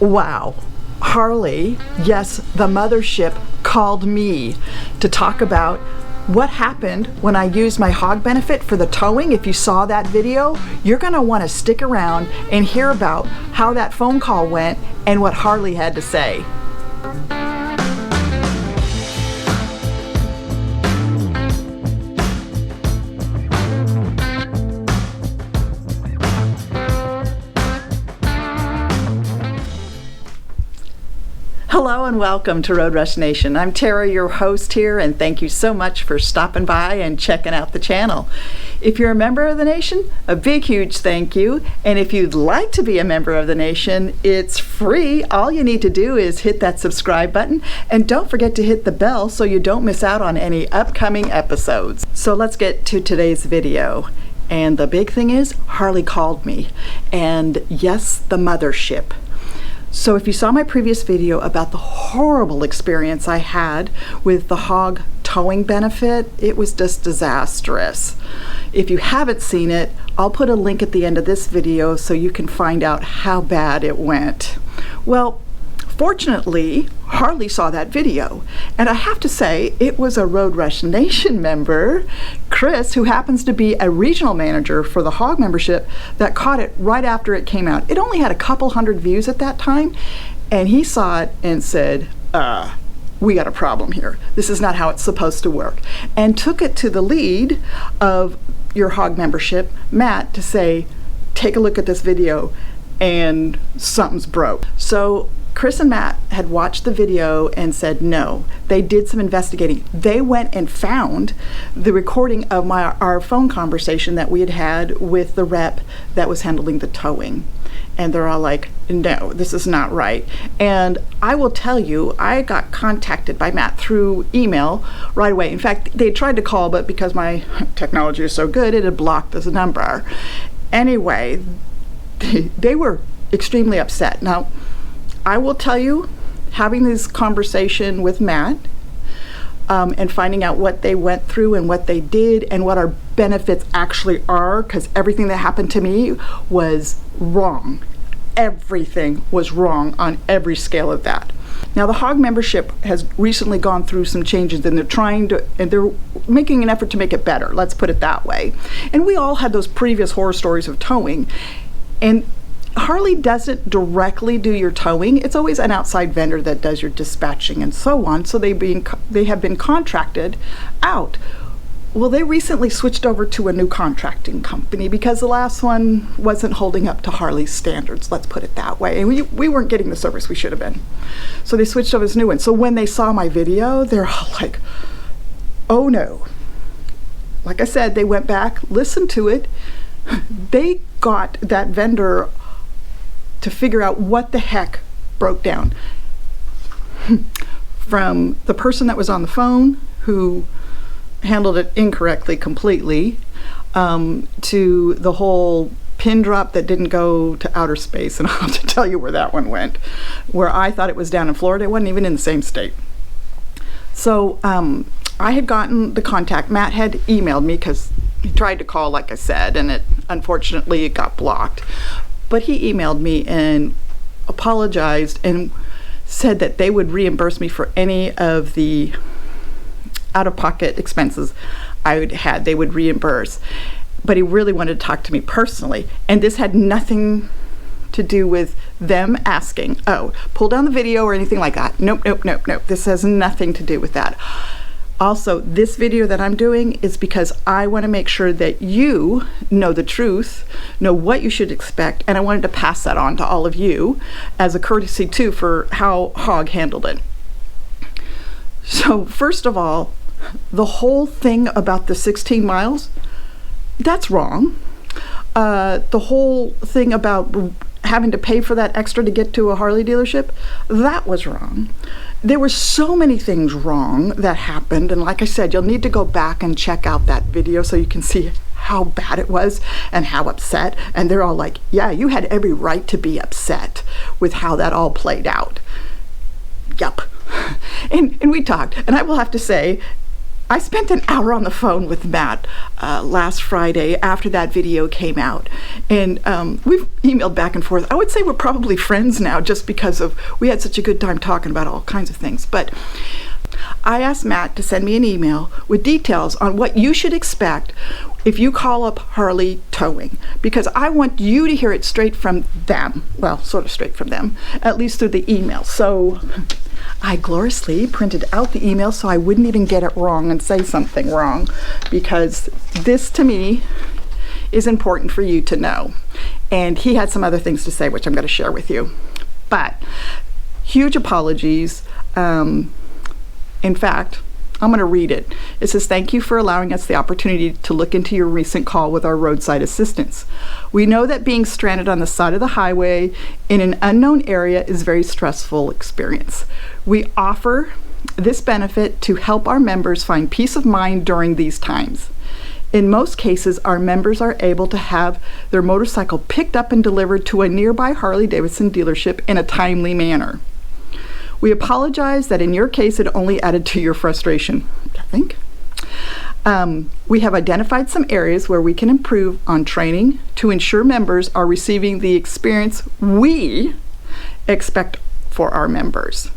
Wow. Harley, yes, the mothership, called me to talk about what happened when I used my HOG benefit for the towing. If you saw that video, you're going to want to stick around and hear about how that phone call went and what Harley had to say. Hello and welcome to Road Rush Nation. I'm Tara, your host here, and thank you so much for stopping by and checking out the channel. If you're a member of the nation, a big, huge thank you. And if you'd like to be a member of the nation, it's free. All you need to do is hit that subscribe button, and don't forget to hit the bell so you don't miss out on any upcoming episodes. So let's get to today's video. And the big thing is, Harley called me. And yes, the mothership. So if you saw my previous video about the horrible experience I had with the HOG towing benefit, it was just disastrous. If you haven't seen it, I'll put a link at the end of this video so you can find out how bad it went. Well, fortunately, Harley saw that video, and I have to say it was a Road Rush Nation member, Chris, who happens to be a regional manager for the HOG membership, that caught it right after it came out. It only had a couple hundred views at that time, and he saw it and said, we got a problem here. This is not how it's supposed to work, and took it to the lead of your HOG membership, Matt, to say, take a look at this video, and something's broke. So Chris and Matt had watched the video and said no. They did some investigating. They went and found the recording of our phone conversation that we had had with the rep that was handling the towing. And they're all like, no, this is not right. And I will tell you, I got contacted by Matt through email right away. In fact, they tried to call, but because my technology is so good, it had blocked this number. Anyway, they were extremely upset. Now, I will tell you, having this conversation with Matt and finding out what they went through and what they did and what our benefits actually are, because everything that happened to me was wrong. Everything was wrong on every scale of that. Now, the HOG membership has recently gone through some changes, and they're making an effort to make it better. Let's put it that way. And we all had those previous horror stories of towing, and Harley doesn't directly do your towing. It's always an outside vendor that does your dispatching and so on. So they have been contracted out. Well, they recently switched over to a new contracting company because the last one wasn't holding up to Harley's standards, let's put it that way. And we weren't getting the service we should have been. So they switched over to this new one. So when they saw my video, they're all like, oh no. Like I said, they went back, listened to it. They got that vendor to figure out what the heck broke down. From the person that was on the phone who handled it incorrectly completely, to the whole pin drop that didn't go to outer space, and I'll have to tell you where that one went. Where I thought it was down in Florida, it wasn't even in the same state. So I had gotten the contact. Matt had emailed me because he tried to call, like I said, and unfortunately it got blocked. But he emailed me and apologized and said that they would reimburse me for any of the out-of-pocket expenses I had. They would reimburse. But he really wanted to talk to me personally. And this had nothing to do with them asking, oh, pull down the video or anything like that. Nope, nope, nope, nope. This has nothing to do with that. Also, this video that I'm doing is because I want to make sure that you know the truth, know what you should expect, and I wanted to pass that on to all of you as a courtesy too for how HOG handled it. So first of all, the whole thing about the 16 miles, that's wrong. The whole thing about having to pay for that extra to get to a Harley dealership, that was wrong. There were so many things wrong that happened, and like I said, you'll need to go back and check out that video so you can see how bad it was and how upset. And they're all like, yeah, you had every right to be upset with how that all played out. Yup. And we talked, and I will have to say, I spent an hour on the phone with Matt last Friday after that video came out, and we've emailed back and forth. I would say we're probably friends now just because we had such a good time talking about all kinds of things. But I asked Matt to send me an email with details on what you should expect if you call up Harley Towing, because I want you to hear it straight from them. Well, sort of straight from them, at least through the email. So I gloriously printed out the email so I wouldn't even get it wrong and say something wrong, because this to me is important for you to know. And he had some other things to say, which I'm going to share with you. But huge apologies. In fact, I'm going to read it. It says, "Thank you for allowing us the opportunity to look into your recent call with our roadside assistance. We know that being stranded on the side of the highway in an unknown area is a very stressful experience. We offer this benefit to help our members find peace of mind during these times. In most cases, our members are able to have their motorcycle picked up and delivered to a nearby Harley Davidson dealership in a timely manner. We apologize that in your case it only added to your frustration." I think. "We have identified some areas where we can improve on training to ensure members are receiving the experience we expect for our members.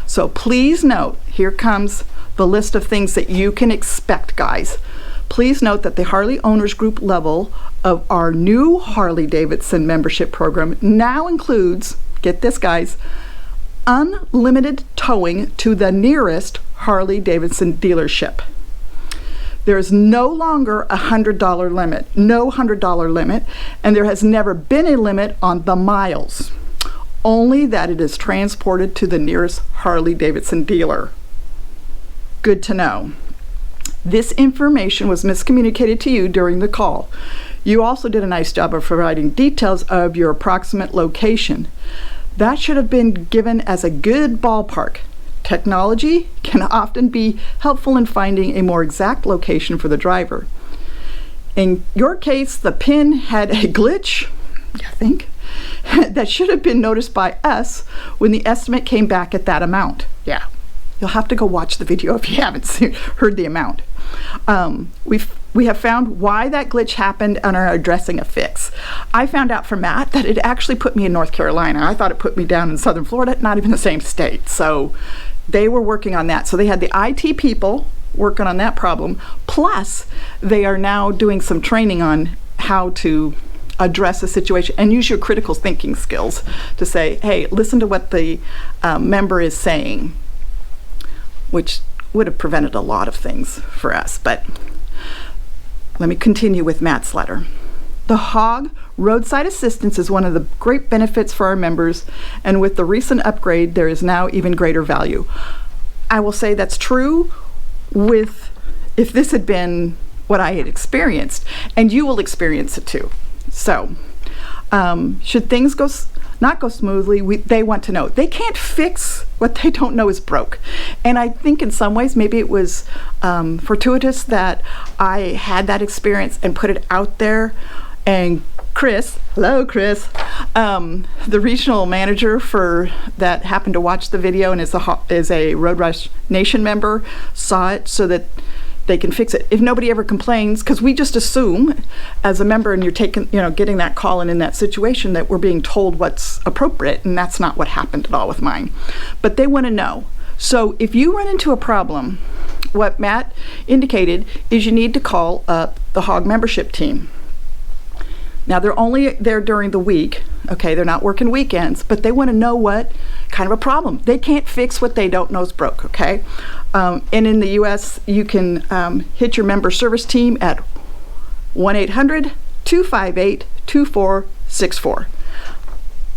So please note, here comes the list of things that you can expect, guys. Please note that the Harley Owners Group level of our new Harley Davidson membership program now includes, get this guys, unlimited towing to the nearest Harley Davidson dealership. There is no longer a $100 limit, no $100 limit, and there has never been a limit on the miles, only that it is transported to the nearest Harley Davidson dealer. Good to know. This information was miscommunicated to you during the call. You also did a nice job of providing details of your approximate location. That should have been given as a good ballpark. Technology can often be helpful in finding a more exact location for the driver. In your case, the pin had a glitch, I think, that should have been noticed by us when the estimate came back at that amount." Yeah, you'll have to go watch the video if you haven't heard the amount. We have found why that glitch happened and are addressing a fix. I found out from Matt that it actually put me in North Carolina. I thought it put me down in Southern Florida, not even the same state. So they were working on that. So they had the IT people working on that problem. Plus, they are now doing some training on how to address a situation and use your critical thinking skills to say, hey, listen to what the member is saying, which would have prevented a lot of things for us. But let me continue with Matt's letter. "The HOG Roadside Assistance is one of the great benefits for our members, and with the recent upgrade, there is now even greater value." I will say that's true if this had been what I had experienced, and you will experience it too. So, should things not go smoothly, they want to know. They can't fix what they don't know is broke. And I think in some ways maybe it was fortuitous that I had that experience and put it out there. And Chris, hello Chris, the regional manager for that happened to watch the video and is a Road Rush Nation member, saw it so that they can fix it. If nobody ever complains, because we just assume as a member and you're getting that call and in that situation that we're being told what's appropriate, and that's not what happened at all with mine. But they want to know. So if you run into a problem, what Matt indicated is you need to call up the HOG membership team. Now they're only there during the week, okay, they're not working weekends, but they want to know what kind of a problem. They can't fix what they don't know is broke, okay? And in the US, you can hit your member service team at 1-800-258-2464.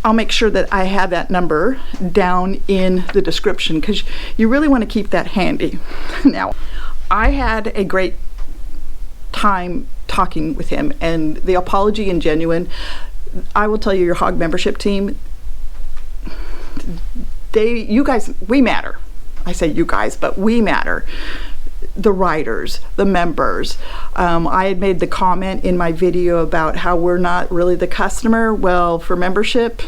I'll make sure that I have that number down in the description because you really want to keep that handy. Now, I had a great time talking with him, and the apology and genuine. I will tell you, your HOG membership team, you guys, we matter. I say you guys, but we matter. The riders, the members. I had made the comment in my video about how we're not really the customer. Well, for membership,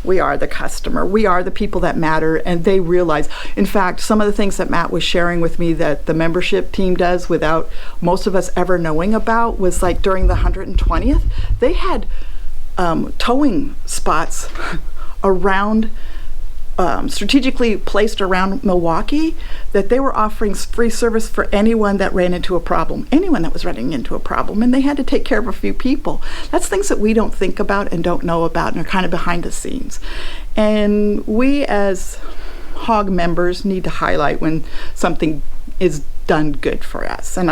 We are the customer. We are the people that matter, and they realize. In fact, some of the things that Matt was sharing with me that the membership team does without most of us ever knowing about was like during the 120th, they had towing spots around, strategically placed around Milwaukee, that they were offering free service for anyone that ran into a problem, anyone that was running into a problem, and they had to take care of a few people. That's things that we don't think about and don't know about and are kind of behind the scenes. And we as HOG members need to highlight when something is done good for us. And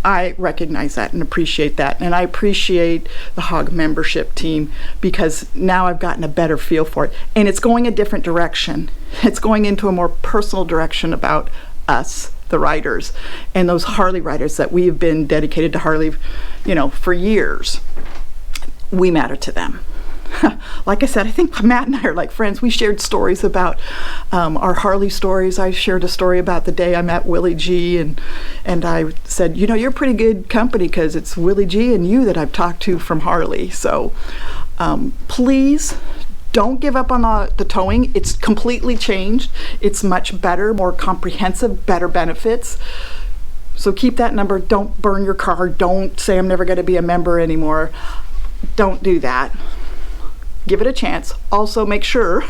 I recognize that and appreciate that. And I appreciate the HOG membership team because now I've gotten a better feel for it. And it's going a different direction. It's going into a more personal direction about us, the riders, and those Harley riders that we have been dedicated to Harley, for years. We matter to them. Like I said, I think Matt and I are like friends. We shared stories about our Harley stories. I shared a story about the day I met Willie G, and I said, you're pretty good company because it's Willie G and you that I've talked to from Harley. So please don't give up on the towing. It's completely changed. It's much better, more comprehensive, better benefits. So keep that number. Don't burn your car. Don't say I'm never going to be a member anymore. Don't do that. Give it a chance. Also, make sure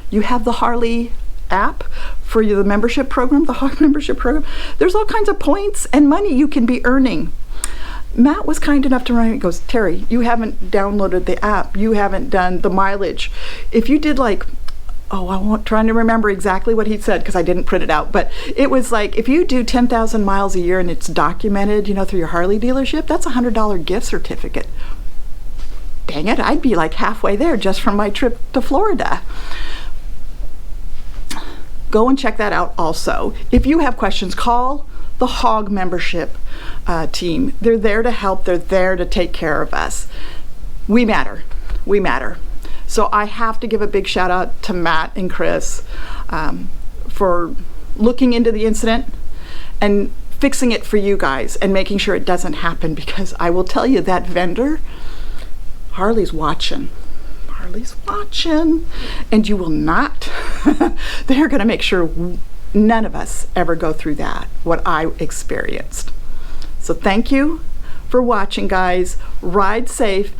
you have the Harley app for the membership program, the HOG membership program. There's all kinds of points and money you can be earning. Matt was kind enough to write, he goes, Terry, you haven't downloaded the app. You haven't done the mileage. If you did I'm trying to remember exactly what he said because I didn't print it out, but it was like if you do 10,000 miles a year and it's documented, through your Harley dealership, that's a $100 gift certificate. Dang it, I'd be like halfway there just from my trip to Florida. Go and check that out also. If you have questions, call the HOG membership team. They're there to help. They're there to take care of us. We matter. We matter. So I have to give a big shout out to Matt and Chris for looking into the incident and fixing it for you guys and making sure it doesn't happen, because I will tell you that vendor, Harley's watching. Harley's watching, and you will not. They're going to make sure none of us ever go through that, what I experienced. So thank you for watching, guys. Ride safe.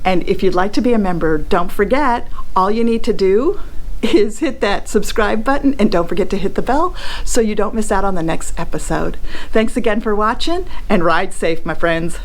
And if you'd like to be a member, don't forget, all you need to do is hit that subscribe button, and don't forget to hit the bell so you don't miss out on the next episode. Thanks again for watching, and ride safe, my friends.